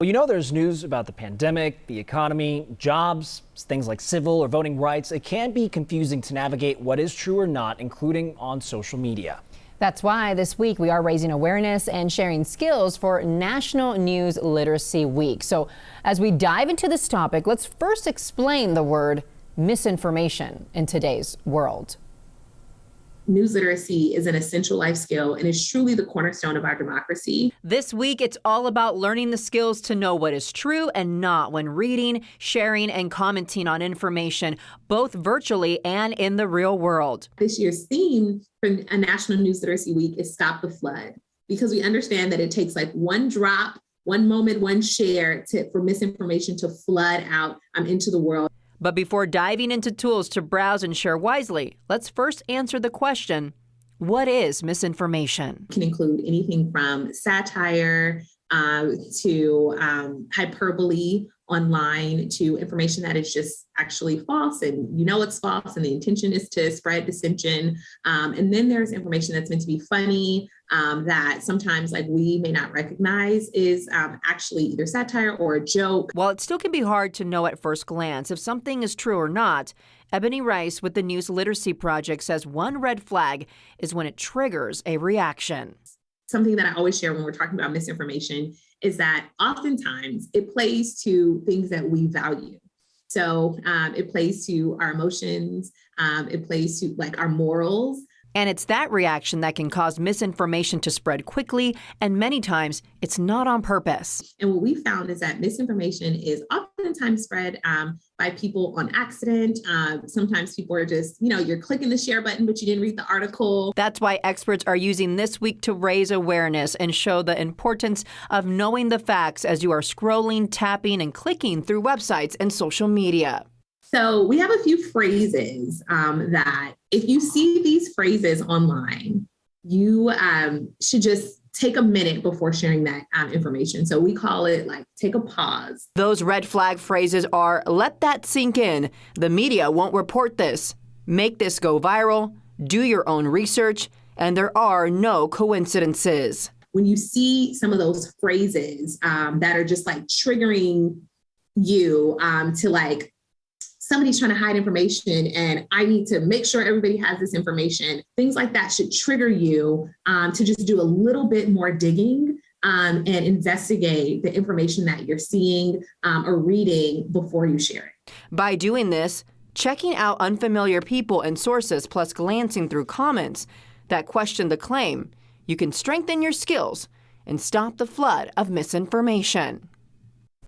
Well, there's news about the pandemic, the economy, jobs, things like civil or voting rights. It can be confusing to navigate what is true or not, including on social media. That's why this week we are raising awareness and sharing skills for National News Literacy Week. So as we dive into this topic, let's first explain the word misinformation in today's world. News literacy is an essential life skill and is truly the cornerstone of our democracy. This week, it's all about learning the skills to know what is true and not when reading, sharing, and commenting on information, both virtually and in the real world. This year's theme for a National News Literacy Week is Stop the Flood, because we understand that it takes like one drop, one moment, one share for misinformation to flood out into the world. But before diving into tools to browse and share wisely, let's first answer the question, what is misinformation? It can include anything from satire to hyperbole online to information that is just actually false and it's false and the intention is to spread dissension. And then there's information that's meant to be funny that sometimes we may not recognize is actually either satire or a joke. While it still can be hard to know at first glance if something is true or not, Ebony Rice with the News Literacy Project says one red flag is when it triggers a reaction. Something that I always share when we're talking about misinformation is that oftentimes it plays to things that we value. So it plays to our emotions, it plays to our morals. And it's that reaction that can cause misinformation to spread quickly, and many times it's not on purpose. And what we found is that misinformation is oftentimes spread by people on accident. Sometimes people are just, you're clicking the share button, but you didn't read the article. That's why experts are using this week to raise awareness and show the importance of knowing the facts as you are scrolling, tapping, and clicking through websites and social media. So we have a few phrases that if you see these phrases online, you should just take a minute before sharing that information. So we call it take a pause. Those red flag phrases are, let that sink in. The media won't report this. Make this go viral. Do your own research. And there are no coincidences. When you see some of those phrases that are just triggering you to somebody's trying to hide information and I need to make sure everybody has this information. Things like that should trigger you to just do a little bit more digging and investigate the information that you're seeing or reading before you share it. By doing this, checking out unfamiliar people and sources plus glancing through comments that question the claim, you can strengthen your skills and stop the flood of misinformation.